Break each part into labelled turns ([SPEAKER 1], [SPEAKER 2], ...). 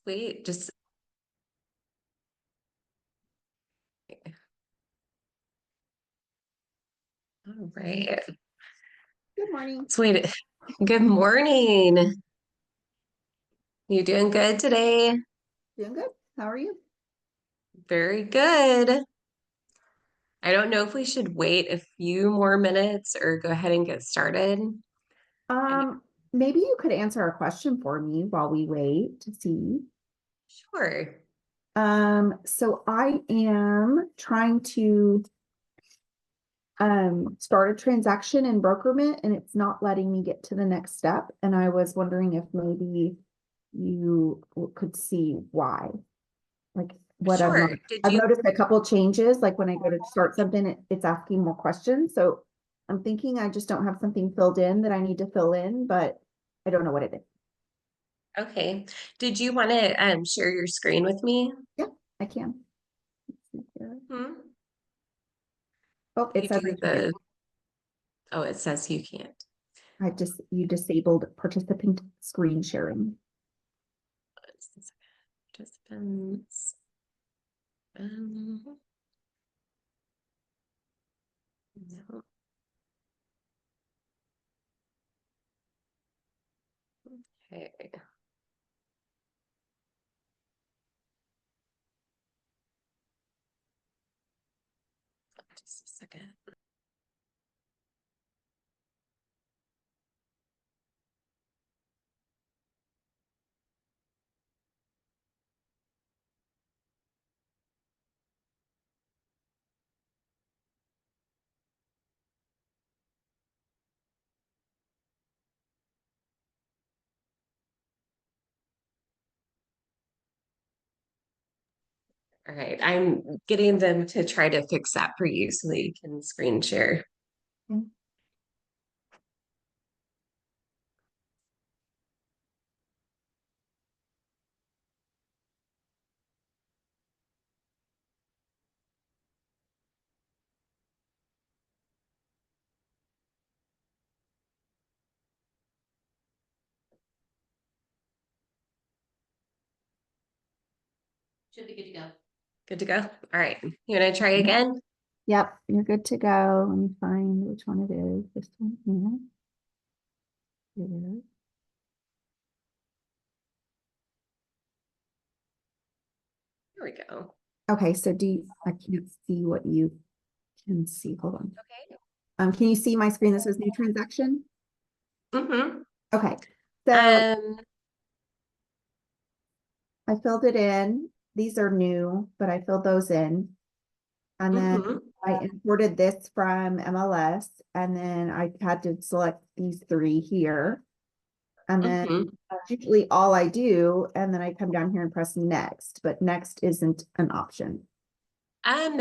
[SPEAKER 1] Wait, just all right.
[SPEAKER 2] Good morning.
[SPEAKER 1] So wait, good morning. You doing good today?
[SPEAKER 2] Doing good. How are you?
[SPEAKER 1] Very good. I don't know if we should wait a few more minutes or go ahead and get started. I know,
[SPEAKER 2] Um, Maybe you could answer a question for me while we wait to see.
[SPEAKER 1] sure.
[SPEAKER 2] So I am trying to start a transaction in Brokermint and it's not letting me get to the next step. And I was wondering if maybe you could see why. Like what
[SPEAKER 1] Sure. Did
[SPEAKER 2] I've
[SPEAKER 1] you
[SPEAKER 2] noticed a couple changes, like when I go to start something, it's asking more questions. So I'm thinking I just don't have something filled in that I need to fill in, but I don't know what it is.
[SPEAKER 1] okay. Did you want to share your screen with me?
[SPEAKER 2] Yeah, I can. Let's see here.
[SPEAKER 1] Hmm?
[SPEAKER 2] Oh, it
[SPEAKER 1] You
[SPEAKER 2] says
[SPEAKER 1] do
[SPEAKER 2] I can't.
[SPEAKER 1] the, oh, it says you can't.
[SPEAKER 2] You disabled participant screen sharing.
[SPEAKER 1] Participants. Um, no. Okay. Just a second. All right, I'm getting them to try to fix that for you so that you can screen share.
[SPEAKER 2] Mm.
[SPEAKER 1] Should be good to go. Good to go. All right. You want to try again?
[SPEAKER 2] Yep, you're good to go. Let me find which one it is. This one here. It is.
[SPEAKER 1] Here we go.
[SPEAKER 2] Okay, so I can't see what you can see. Hold on.
[SPEAKER 1] Okay.
[SPEAKER 2] Can you see my screen that says new transaction?
[SPEAKER 1] Mm-hmm.
[SPEAKER 2] Okay, so
[SPEAKER 1] Um,
[SPEAKER 2] I filled it in. These are new, but I filled those in. And then
[SPEAKER 1] mm-hmm.
[SPEAKER 2] I imported this from MLS, and then I had to select these three here. And then
[SPEAKER 1] Mm-hmm.
[SPEAKER 2] that's usually all I do. And then I come down here and press next, but next isn't an option.
[SPEAKER 1] Um,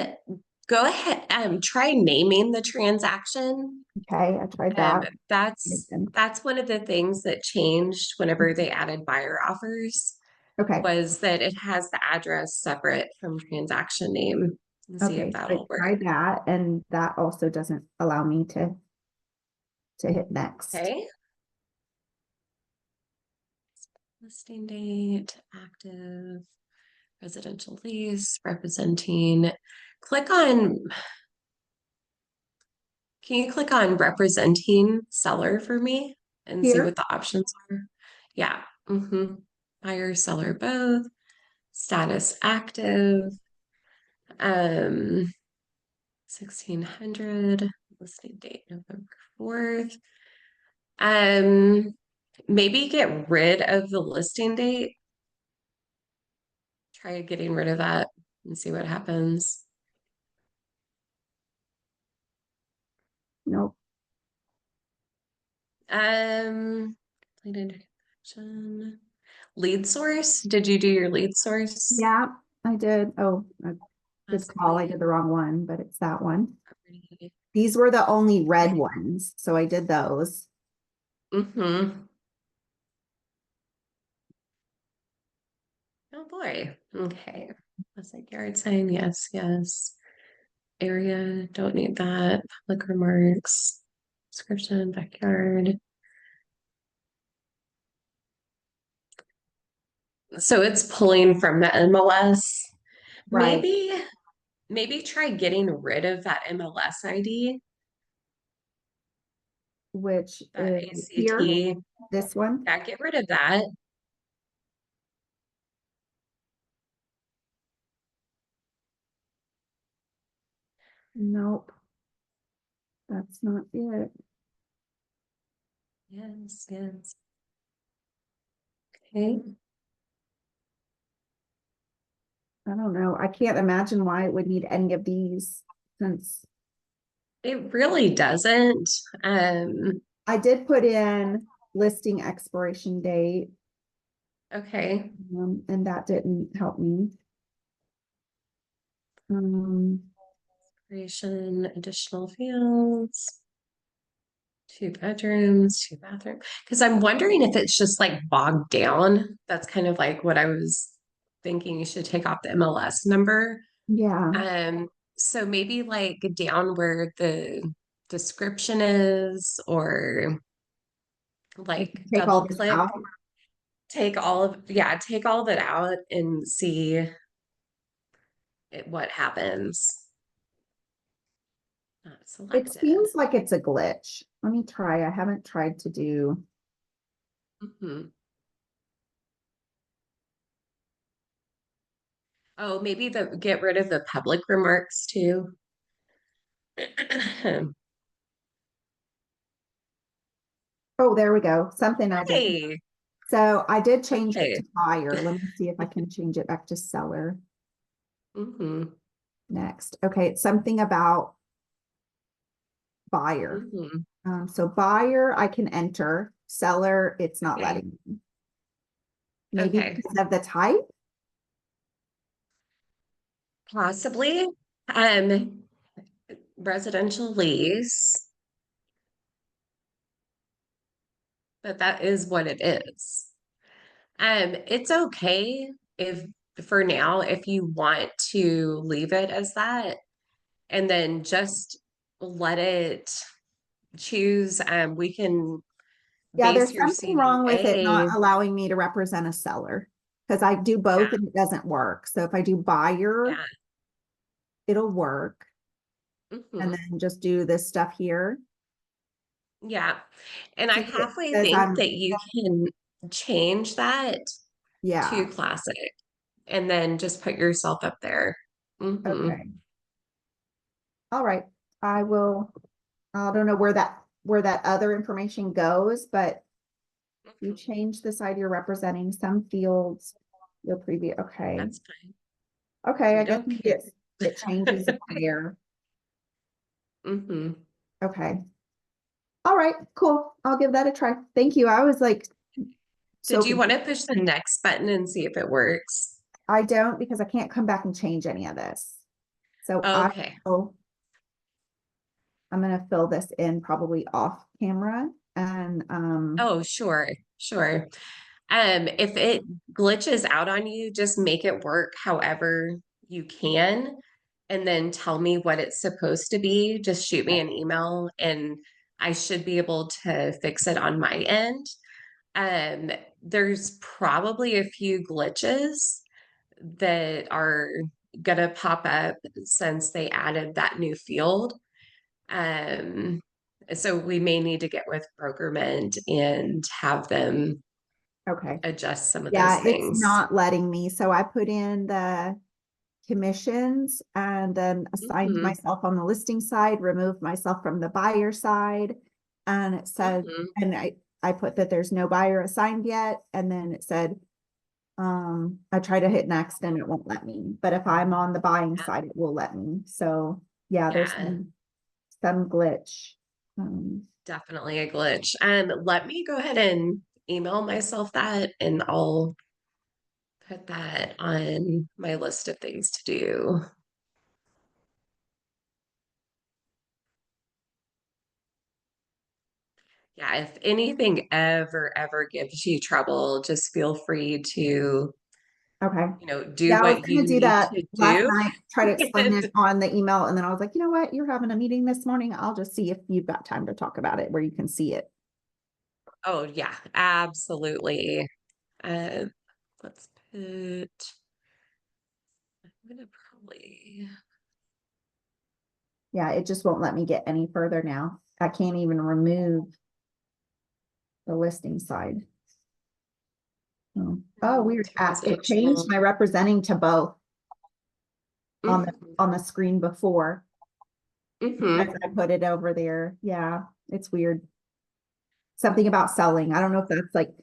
[SPEAKER 1] Go ahead. Try naming the transaction.
[SPEAKER 2] Okay, I tried
[SPEAKER 1] Um,
[SPEAKER 2] that.
[SPEAKER 1] that's that's one of the things that changed whenever they added buyer offers
[SPEAKER 2] Okay.
[SPEAKER 1] was that it has the address separate from transaction name. Let's see if
[SPEAKER 2] Okay. So I
[SPEAKER 1] that'll work.
[SPEAKER 2] tried that, and that also doesn't allow me to hit next.
[SPEAKER 1] Okay. Listing date, active, residential lease, representing. Click on, can you click on representing seller for me and see
[SPEAKER 2] Here,
[SPEAKER 1] what the options are? Yeah. Mm-hmm. Buyer, seller, both. Status active. Um, 1600. Listing date November 4th. Um, Maybe get rid of the listing date. Try getting rid of that and see what happens.
[SPEAKER 2] nope.
[SPEAKER 1] Completed transaction. Lead source. Did you do your lead source?
[SPEAKER 2] Yeah, I did. Oh, good
[SPEAKER 1] Last
[SPEAKER 2] call. I
[SPEAKER 1] lead
[SPEAKER 2] did the wrong one, but it's that one.
[SPEAKER 1] property.
[SPEAKER 2] These were the only red ones, so I did those.
[SPEAKER 1] Mm-hmm. Oh boy. Okay. That's like yard sign. Yes, yes. Area, don't need that. Public remarks. Description, backyard. So it's pulling from the MLS.
[SPEAKER 2] Right.
[SPEAKER 1] Maybe, maybe try getting rid of that MLS ID,
[SPEAKER 2] Which
[SPEAKER 1] that
[SPEAKER 2] is here,
[SPEAKER 1] ACT.
[SPEAKER 2] this one.
[SPEAKER 1] Yeah, get rid of that.
[SPEAKER 2] Nope, that's not it.
[SPEAKER 1] Yes, yes. Okay.
[SPEAKER 2] I don't know. I can't imagine why it would need any of these since
[SPEAKER 1] It really doesn't. Um,
[SPEAKER 2] I did put in listing expiration date,
[SPEAKER 1] okay.
[SPEAKER 2] and that didn't help me. Um,
[SPEAKER 1] Creation, additional fields, 2 bedrooms, 2 bathrooms. Because I'm wondering if it's just like bogged down. That's kind of like what I was thinking. You should take off the MLS number.
[SPEAKER 2] yeah,
[SPEAKER 1] Um, so maybe like down where the description is, or
[SPEAKER 2] like
[SPEAKER 1] like
[SPEAKER 2] take
[SPEAKER 1] double
[SPEAKER 2] all this
[SPEAKER 1] click,
[SPEAKER 2] out.
[SPEAKER 1] take all of it out and see what happens. Not
[SPEAKER 2] It
[SPEAKER 1] selected.
[SPEAKER 2] seems like it's a glitch. Let me try. I haven't tried to do.
[SPEAKER 1] Mhm. Oh, maybe get rid of the public remarks too.
[SPEAKER 2] Oh, there we go. Something I did.
[SPEAKER 1] Hey,
[SPEAKER 2] So I did change it
[SPEAKER 1] okay.
[SPEAKER 2] to buyer. Let me see if I can change it back to seller
[SPEAKER 1] Hmm.
[SPEAKER 2] next. Okay, it's something about buyer.
[SPEAKER 1] Hmm.
[SPEAKER 2] So buyer, I can enter. Seller, it's not
[SPEAKER 1] Okay.
[SPEAKER 2] letting me. Maybe
[SPEAKER 1] Okay.
[SPEAKER 2] because of the type.
[SPEAKER 1] Possibly. Um, residential lease, but that is what it is. It's okay if for now, if you want to leave it as that and then just let it choose. We can
[SPEAKER 2] Yeah,
[SPEAKER 1] base
[SPEAKER 2] there's
[SPEAKER 1] your
[SPEAKER 2] something wrong with it not
[SPEAKER 1] CVA.
[SPEAKER 2] allowing me to represent a seller because I do
[SPEAKER 1] Yeah.
[SPEAKER 2] both and it doesn't work. So if I do buyer,
[SPEAKER 1] Yeah.
[SPEAKER 2] it'll work. And
[SPEAKER 1] Hmm.
[SPEAKER 2] then just do this stuff here.
[SPEAKER 1] Yeah. And I
[SPEAKER 2] Since it
[SPEAKER 1] halfway
[SPEAKER 2] says
[SPEAKER 1] think
[SPEAKER 2] I'm,
[SPEAKER 1] that you can change that to
[SPEAKER 2] yeah,
[SPEAKER 1] classic and then just put yourself up there. Hmm.
[SPEAKER 2] okay. All right. I will, I don't know where that other information goes, but you change the side you're representing some fields, your previous, okay.
[SPEAKER 1] That's fine.
[SPEAKER 2] Okay, I
[SPEAKER 1] We
[SPEAKER 2] guess
[SPEAKER 1] don't
[SPEAKER 2] maybe
[SPEAKER 1] care.
[SPEAKER 2] it changes it there.
[SPEAKER 1] Hmm.
[SPEAKER 2] Okay. All right, cool. I'll give that a try. Thank you. I was like so
[SPEAKER 1] Did you want
[SPEAKER 2] confused.
[SPEAKER 1] to push the next button and see if it works?
[SPEAKER 2] I don't because I can't come back and change any of this. So
[SPEAKER 1] Okay.
[SPEAKER 2] I'm gonna fill this in probably off camera and
[SPEAKER 1] Oh, sure, sure. If it glitches out on you, just make it work however you can, and then tell me what it's supposed to be. Just shoot me
[SPEAKER 2] okay.
[SPEAKER 1] an email, and I should be able to fix it on my end. Um, there's probably a few glitches that are gonna pop up since they added that new field. Um, so we may need to get with Brokermint and have them
[SPEAKER 2] Okay.
[SPEAKER 1] adjust some of those
[SPEAKER 2] Yeah, it's
[SPEAKER 1] things.
[SPEAKER 2] not letting me. So I put in the commissions and then assigned
[SPEAKER 1] Hmm.
[SPEAKER 2] myself on the listing side, removed myself from the buyer side. And it said,
[SPEAKER 1] Hmm.
[SPEAKER 2] and I put that there's no buyer assigned yet. And then it said, I try to hit next and it won't let me. But if I'm on the buying
[SPEAKER 1] Yeah,
[SPEAKER 2] side, it will let me. So yeah, there's
[SPEAKER 1] yeah,
[SPEAKER 2] some glitch.
[SPEAKER 1] definitely a glitch. Let me go ahead and email myself that, and I'll put that on my list of things to do. Yeah, if anything ever gives you trouble, just feel free to,
[SPEAKER 2] Okay.
[SPEAKER 1] do
[SPEAKER 2] Yeah, I was
[SPEAKER 1] what
[SPEAKER 2] gonna
[SPEAKER 1] you
[SPEAKER 2] do
[SPEAKER 1] need
[SPEAKER 2] that
[SPEAKER 1] to
[SPEAKER 2] last
[SPEAKER 1] do.
[SPEAKER 2] night, try to explain it on the email, and then I was like, you know what? You're having a meeting this morning. I'll just see if you've got time to talk about it where you can see it.
[SPEAKER 1] Oh, yeah, absolutely. Uh, let's put, I'm gonna probably,
[SPEAKER 2] Yeah, it just won't let me get any further now. I can't even remove the listing side. Oh, weird. It changed
[SPEAKER 1] residential.
[SPEAKER 2] my representing to both on the
[SPEAKER 1] Mhm.
[SPEAKER 2] on the screen before as
[SPEAKER 1] Mhm.
[SPEAKER 2] I put it over there. Yeah, it's weird. Something about selling. I don't know if that's like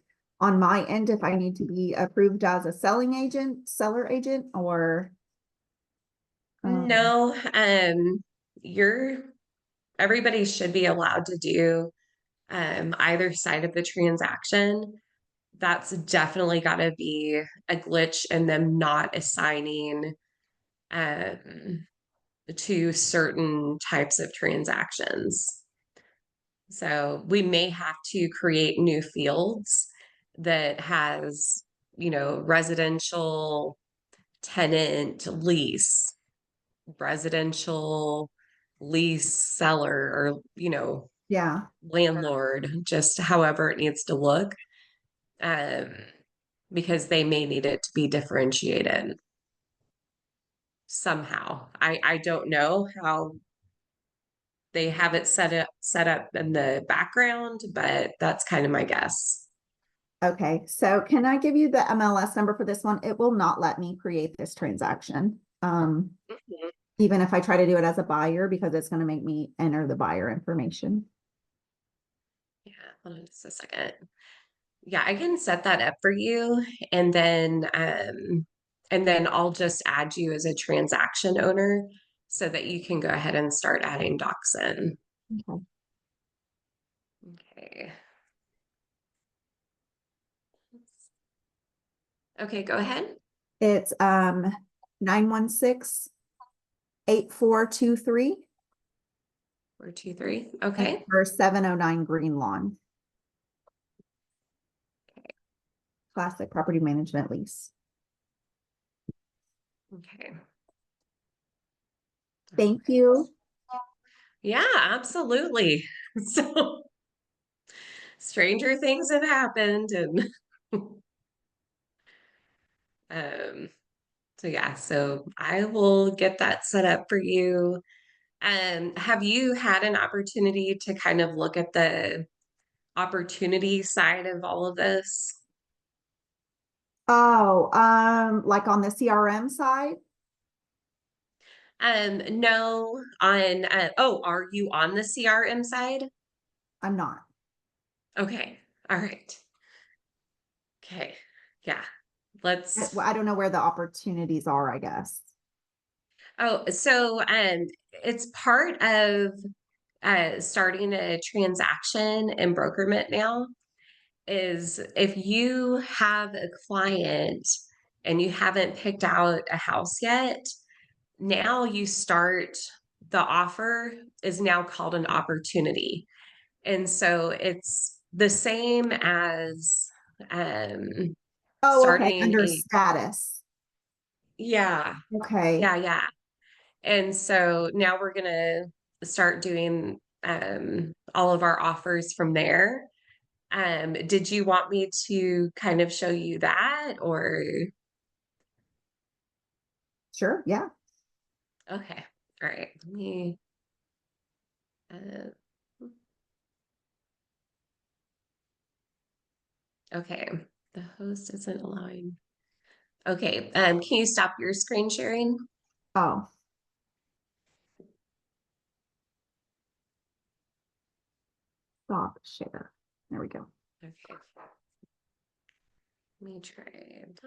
[SPEAKER 2] on my end, if I need to be approved as a selling agent, seller agent, or um,
[SPEAKER 1] No, you're everybody should be allowed to do either side of the transaction. That's definitely got to be a glitch in them not assigning um, to certain types of transactions. So we may have to create new fields that has, residential tenant lease, residential lease seller, or,
[SPEAKER 2] yeah.
[SPEAKER 1] landlord, just however it needs to look, um, because they may need it to be differentiated somehow. I don't know how they have it set up in the background, but that's kind of my guess.
[SPEAKER 2] Okay, so can I give you the MLS number for this one? It will not let me create this transaction.
[SPEAKER 1] Mhm.
[SPEAKER 2] Even if I try to do it as a buyer, because it's going to make me enter the buyer information.
[SPEAKER 1] Yeah, hold on just a second. Yeah, I can set that up for you, and then I'll just add you as a transaction owner so that you can go ahead and start adding docs in.
[SPEAKER 2] Okay.
[SPEAKER 1] Okay. Okay, go ahead.
[SPEAKER 2] It's 916-8423
[SPEAKER 1] 423.
[SPEAKER 2] and
[SPEAKER 1] Okay.
[SPEAKER 2] for 709 Green Lawn. Classic property management lease.
[SPEAKER 1] Okay. All
[SPEAKER 2] Thank
[SPEAKER 1] right.
[SPEAKER 2] you.
[SPEAKER 1] Yeah, absolutely. So stranger things have happened, and um so yeah, so I will get that set up for you. Have you had an opportunity to kind of look at the opportunity side of all of this?
[SPEAKER 2] Oh, like on the CRM side,
[SPEAKER 1] No, on oh, are you on the CRM side?
[SPEAKER 2] I'm not.
[SPEAKER 1] Okay. All right. Okay. Yeah. Let's
[SPEAKER 2] I don't know where the opportunities are, I guess.
[SPEAKER 1] Oh, so it's part of starting a transaction in Brokermint now is if you have a client and you haven't picked out a house yet, now you start the offer is now called an opportunity. And so it's the same as
[SPEAKER 2] Oh, okay.
[SPEAKER 1] starting
[SPEAKER 2] Under
[SPEAKER 1] a,
[SPEAKER 2] status.
[SPEAKER 1] yeah,
[SPEAKER 2] Okay.
[SPEAKER 1] yeah. And so now we're going to start doing all of our offers from there. Did you want me to kind of show you that or
[SPEAKER 2] Sure. Yeah.
[SPEAKER 1] okay. All right. Let me uh, okay. The host isn't allowing. Okay. Can you stop your screen sharing?
[SPEAKER 2] Oh, stop share. There we go.
[SPEAKER 1] Okay. Let me try that.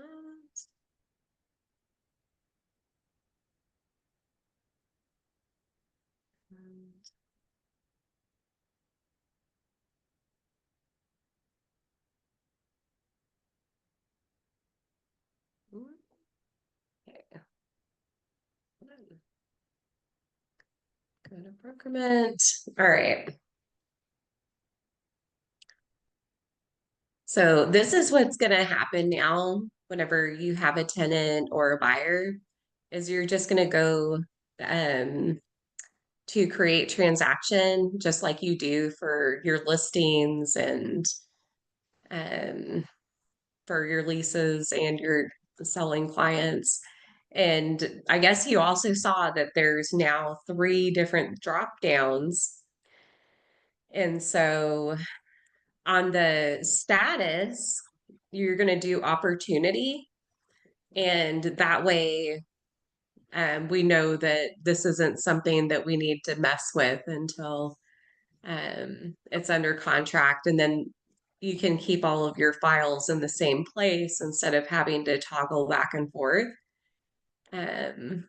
[SPEAKER 1] Okay. Go to Brokermint. All right. So this is what's going to happen now whenever you have a tenant or a buyer is you're just going to go um, to create transaction just like you do for your listings and um, for your leases and your selling clients. And I guess you also saw that there's now three different drop downs. And so on the status, you're going to do opportunity. And that way, we know that this isn't something that we need to mess with until it's under contract. And then you can keep all of your files in the same place instead of having to toggle back and forth. Um,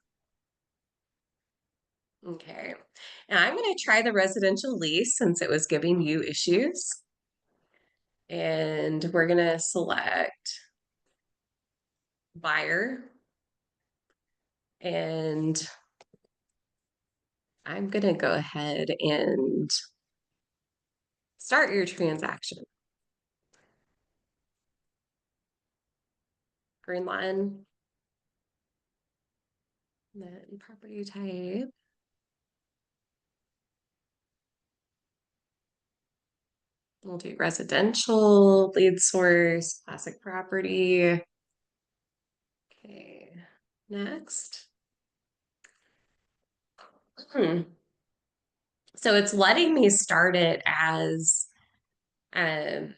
[SPEAKER 1] okay. And I'm going to try the residential lease since it was giving you issues. And we're going to select buyer. And I'm going to go ahead and start your transaction. Green line. And then property type. We'll do residential, lead source, classic property. Okay, next. So it's letting me start it as um,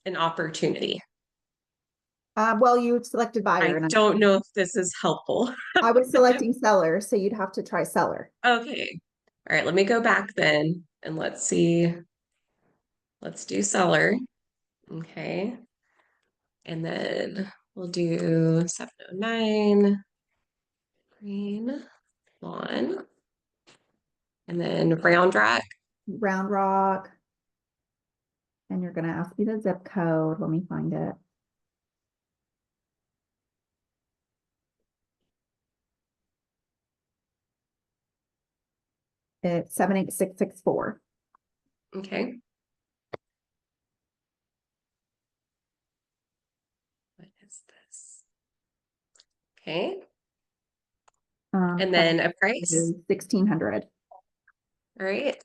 [SPEAKER 1] an opportunity.
[SPEAKER 2] Well, you selected buyer
[SPEAKER 1] I
[SPEAKER 2] and
[SPEAKER 1] don't know if this is helpful.
[SPEAKER 2] I was selecting seller, so you'd have to try seller.
[SPEAKER 1] Okay. All right, let me go back then and let's see. Let's do seller. Okay. And then we'll do 709 green lawn. And then Round Rock.
[SPEAKER 2] Round Rock. And you're going to ask me the zip code. Let me find it. It's 78664.
[SPEAKER 1] Okay. What is this? Okay. And then a price.
[SPEAKER 2] 1600.
[SPEAKER 1] All right.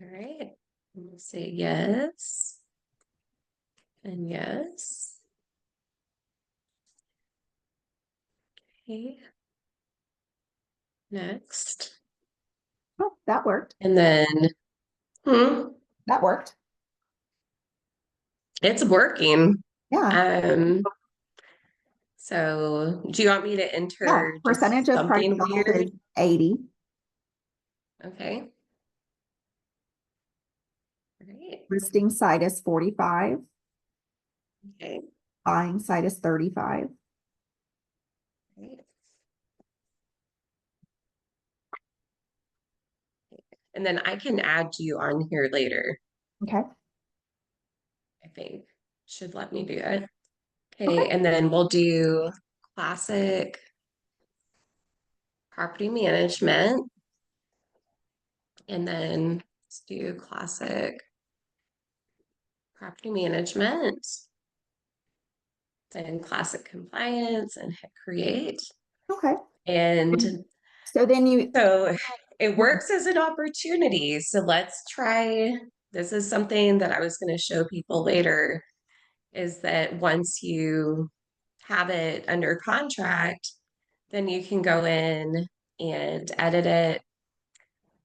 [SPEAKER 1] All right. We'll say yes. And yes. Okay. Next.
[SPEAKER 2] Oh, that worked.
[SPEAKER 1] And then,
[SPEAKER 2] That worked.
[SPEAKER 1] it's working.
[SPEAKER 2] Yeah.
[SPEAKER 1] So do you want me to
[SPEAKER 2] Yeah.
[SPEAKER 1] enter
[SPEAKER 2] Percentage
[SPEAKER 1] just
[SPEAKER 2] of price
[SPEAKER 1] something
[SPEAKER 2] sold
[SPEAKER 1] weird?
[SPEAKER 2] is 80.
[SPEAKER 1] Okay. All right.
[SPEAKER 2] Listing site is 45.
[SPEAKER 1] Okay.
[SPEAKER 2] Buying site is 35.
[SPEAKER 1] All right. And then I can add you on here later.
[SPEAKER 2] Okay.
[SPEAKER 1] I think should let me do it.
[SPEAKER 2] Okay.
[SPEAKER 1] Okay. And then we'll do classic property management. And then let's do classic property management, then classic compliance and hit create.
[SPEAKER 2] Okay.
[SPEAKER 1] And
[SPEAKER 2] So then you,
[SPEAKER 1] so it works as an opportunity. So let's try, this is something that I was going to show people later, is that once you have it under contract, then you can go in and edit it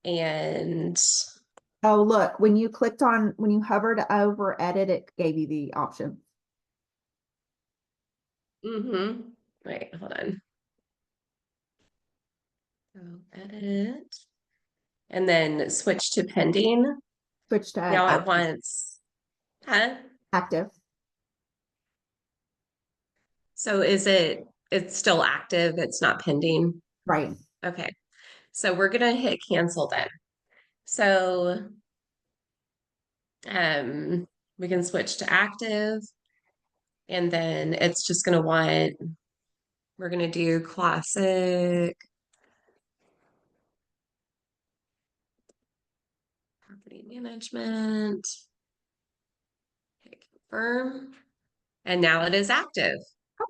[SPEAKER 1] and
[SPEAKER 2] oh, look, when you clicked on, when you hovered over edit, it gave you the option.
[SPEAKER 1] wait, hold on. So edit and then switch to pending.
[SPEAKER 2] Switch to
[SPEAKER 1] Now it
[SPEAKER 2] active.
[SPEAKER 1] wants, huh?
[SPEAKER 2] Active.
[SPEAKER 1] So it's still active, it's not pending?
[SPEAKER 2] Right.
[SPEAKER 1] Okay. So we're gonna hit cancel then. So we can switch to active and then it's just gonna want, we're gonna do classic property management, hit confirm, and now it is active.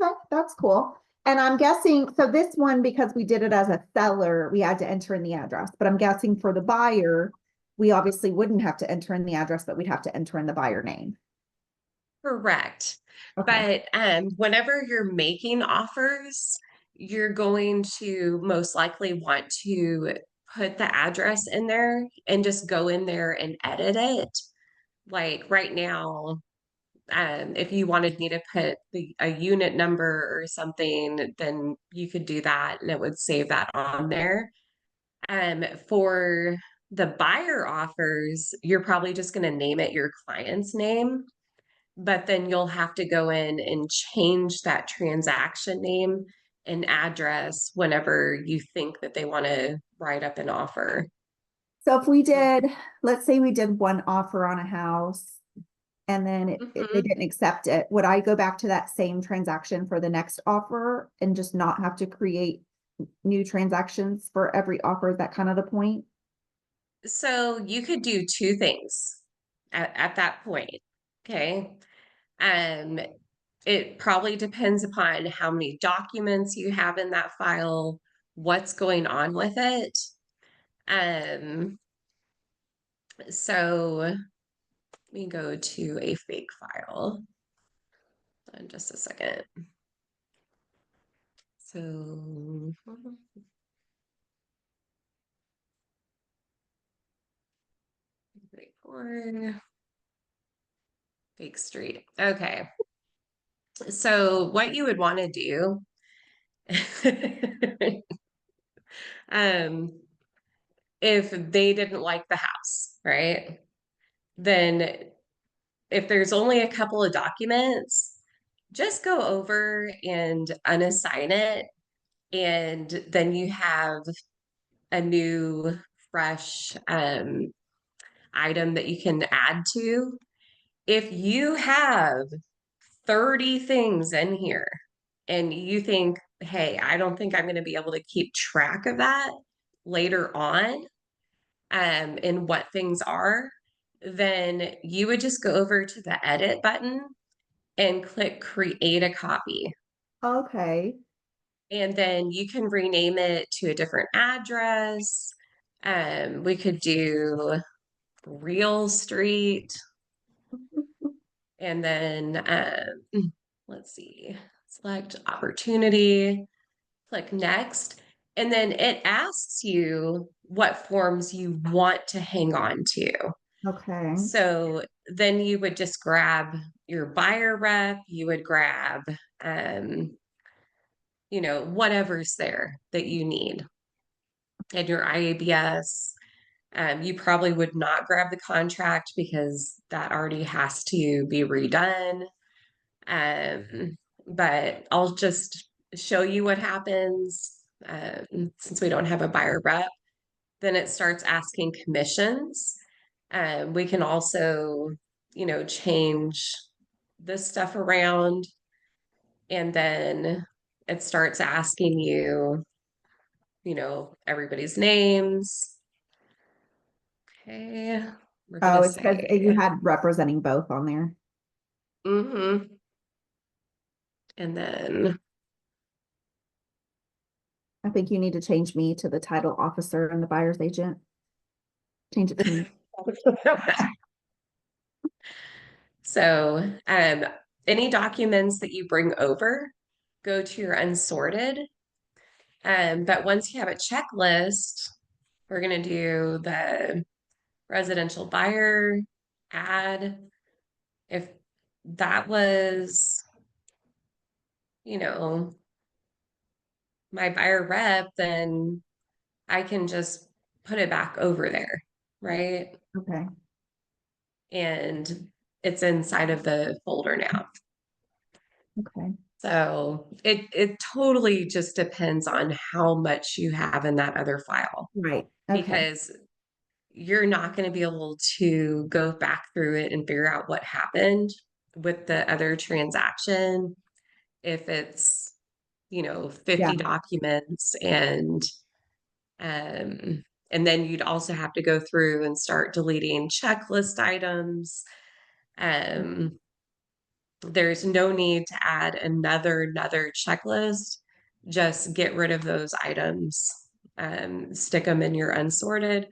[SPEAKER 2] Okay, that's cool. And I'm guessing, so this one, because we did it as a seller, we had to enter in the address, but I'm guessing for the buyer, we obviously wouldn't have to enter in the address, but we'd have to enter in the buyer name.
[SPEAKER 1] Correct.
[SPEAKER 2] Okay.
[SPEAKER 1] But whenever you're making offers, you're going to most likely want to put the address in there and just go in there and edit it. Like right now, if you wanted me to put a unit number or something, then you could do that and it would save that on there. For the buyer offers, you're probably just going to name it your client's name, but then you'll have to go in and change that transaction name and address whenever you think that they want to write up an offer.
[SPEAKER 2] So if we did, let's say we did one offer on a house and then they
[SPEAKER 1] Mhm.
[SPEAKER 2] didn't accept it, would I go back to that same transaction for the next offer and just not have to create new transactions for every offer? Is that kind of the point?
[SPEAKER 1] So you could do two things at that point. Okay. Um, it probably depends upon how many documents you have in that file, what's going on with it. Um, so let me go to a fake file in just a second. So, straightforward, fake street. Okay. So what you would want to do, um, if they didn't like the house, right? Then if there's only a couple of documents, just go over and unassign it. And then you have a new, fresh item that you can add to. If you have 30 things in here and you think, hey, I don't think I'm going to be able to keep track of that later on, and what things are, then you would just go over to the edit button and click create a copy.
[SPEAKER 2] Okay.
[SPEAKER 1] And then you can rename it to a different address. We could do Real Street. And then let's see, select opportunity, click next. And then it asks you what forms you want to hang on to.
[SPEAKER 2] Okay.
[SPEAKER 1] So then you would just grab your buyer rep, you would grab, um, whatever's there that you need and your IABS. You probably would not grab the contract because that already has to be redone. Um, but I'll just show you what happens since we don't have a buyer rep. Then it starts asking commissions. We can also, change this stuff around. And then it starts asking you, everybody's names. Okay, we're
[SPEAKER 2] Oh,
[SPEAKER 1] gonna
[SPEAKER 2] it's because you
[SPEAKER 1] say,
[SPEAKER 2] had representing both on there.
[SPEAKER 1] mm-hmm. And then
[SPEAKER 2] I think you need to change me to the title officer and the buyer's agent. Change it to me.
[SPEAKER 1] so any documents that you bring over go to your unsorted. But once you have a checklist, we're gonna do the residential buyer ad. If that was, you know, my buyer rep, then I can just put it back over there, right?
[SPEAKER 2] Okay.
[SPEAKER 1] And it's inside of the folder now.
[SPEAKER 2] Okay.
[SPEAKER 1] So it totally just depends on how much you have in that other file
[SPEAKER 2] Right. Okay.
[SPEAKER 1] because you're not going to be able to go back through it and figure out what happened with the other transaction if it's,
[SPEAKER 2] Yeah.
[SPEAKER 1] 50 documents um and then you'd also have to go through and start deleting checklist items. Um, there's no need to add another checklist. Just get rid of those items, stick them in your unsorted,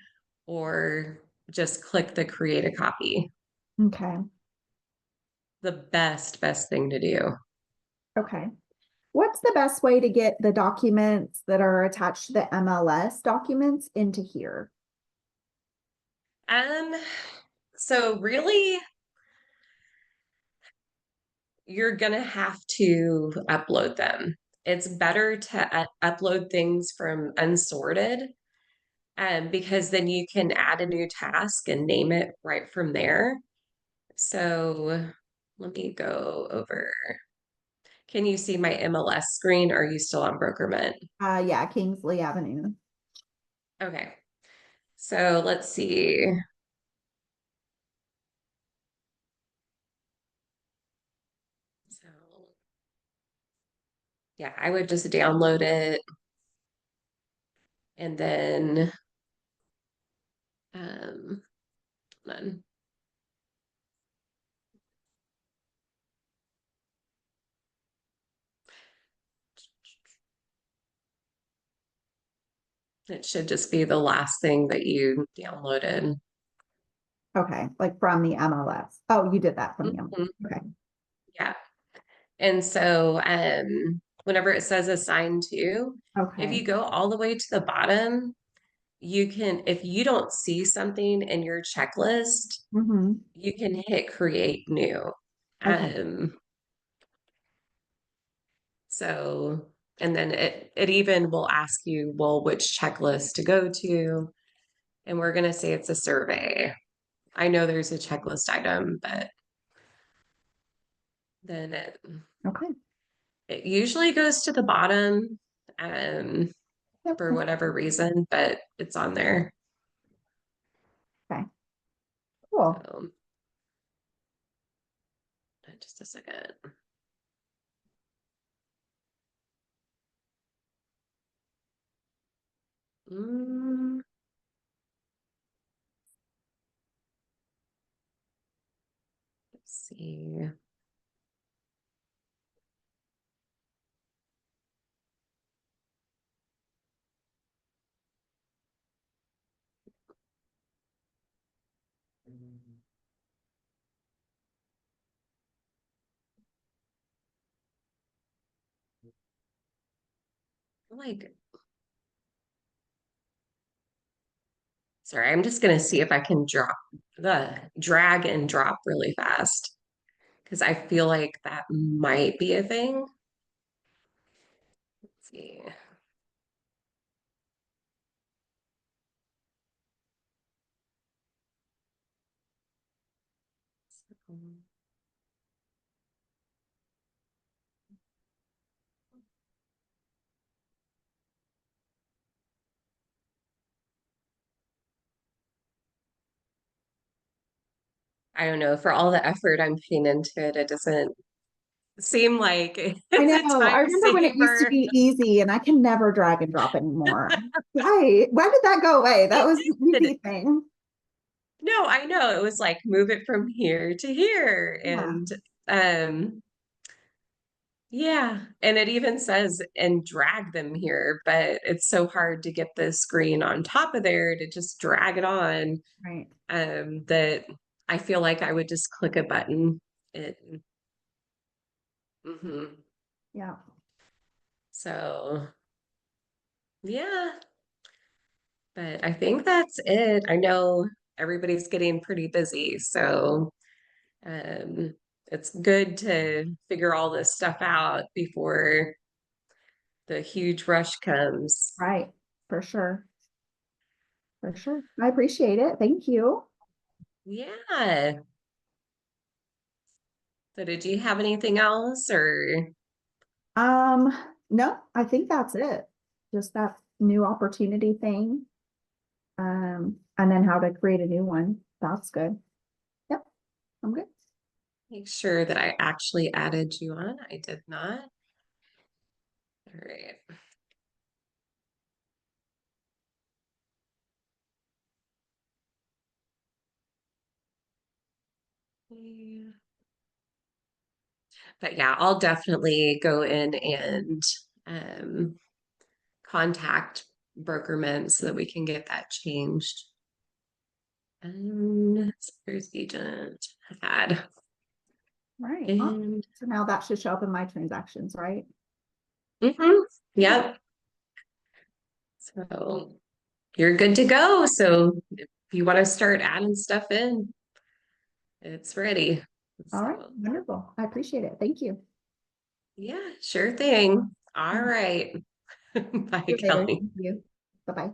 [SPEAKER 1] or just click the create a copy.
[SPEAKER 2] Okay.
[SPEAKER 1] The best thing to do.
[SPEAKER 2] Okay. What's the best way to get the documents that are attached to the MLS documents into here?
[SPEAKER 1] Um, so really, you're gonna have to upload them. It's better to upload things from unsorted, because then you can add a new task and name it right from there. So let me go over. Can you see my MLS screen? Or are you still on Brokermint?
[SPEAKER 2] Yeah, Kingsley Avenue.
[SPEAKER 1] Okay. So let's see. So yeah, I would just download it and then hold on. It should just be the last thing that you downloaded.
[SPEAKER 2] Okay, like from the MLS. Oh, you did that from the
[SPEAKER 1] Mhm.
[SPEAKER 2] MLS. Okay.
[SPEAKER 1] Yeah. And so whenever it says assign to, if
[SPEAKER 2] Okay.
[SPEAKER 1] you go all the way to the bottom, you can, if you don't see something in your checklist,
[SPEAKER 2] Mm-hmm.
[SPEAKER 1] you can hit create new.
[SPEAKER 2] Okay.
[SPEAKER 1] Um, so, and then it even will ask you, well, which checklist to go to. And we're going to say it's a survey. I know there's a checklist item, but then
[SPEAKER 2] Okay.
[SPEAKER 1] it usually goes to the bottom, um,
[SPEAKER 2] Yep.
[SPEAKER 1] for whatever reason, but it's on there.
[SPEAKER 2] Okay. Cool.
[SPEAKER 1] So just a second. Mm, let's see. Like, sorry, I'm just gonna see if I can drag and drop really fast because I feel like that might be a thing. Let's see. I don't know, for all the effort I'm putting into it, it doesn't seem like
[SPEAKER 2] I
[SPEAKER 1] it's a
[SPEAKER 2] know. I
[SPEAKER 1] time
[SPEAKER 2] remember when it used to
[SPEAKER 1] saver.
[SPEAKER 2] be easy and I can never drag and drop anymore. Why? Why did that go away? That was an
[SPEAKER 1] It
[SPEAKER 2] easy thing.
[SPEAKER 1] No, I know. It was like move it from here to here.
[SPEAKER 2] Yeah.
[SPEAKER 1] Um yeah, and it even says and drag them here, but it's so hard to get the screen on top of there to just drag it on,
[SPEAKER 2] Right.
[SPEAKER 1] that I feel like I would just click a button. And, mhm.
[SPEAKER 2] Yeah.
[SPEAKER 1] So yeah, but I think that's it. I know everybody's getting pretty busy, so Um, it's good to figure all this stuff out before the huge rush comes.
[SPEAKER 2] Right. For sure. For sure. I appreciate it. Thank you.
[SPEAKER 1] Yeah. So did you have anything else or
[SPEAKER 2] Um, no, I think that's it. Just that new opportunity thing. And then how to create a new one. That's good. Yep, I'm good.
[SPEAKER 1] make sure that I actually added you on? I did not. All right. Yeah. But yeah, I'll definitely go in and um, contact Brokermint so that we can get that changed. Suppliers agent had.
[SPEAKER 2] Right. Awesome.
[SPEAKER 1] And
[SPEAKER 2] So now that should show up in my transactions, right?
[SPEAKER 1] yep. So you're good to go. So if you want to start adding stuff in, it's ready.
[SPEAKER 2] All right.
[SPEAKER 1] So
[SPEAKER 2] Wonderful. I appreciate it. Thank you.
[SPEAKER 1] yeah, sure thing. All
[SPEAKER 2] See
[SPEAKER 1] right. Bye,
[SPEAKER 2] you later.
[SPEAKER 1] Kelly.
[SPEAKER 2] Thank you. Bye-bye.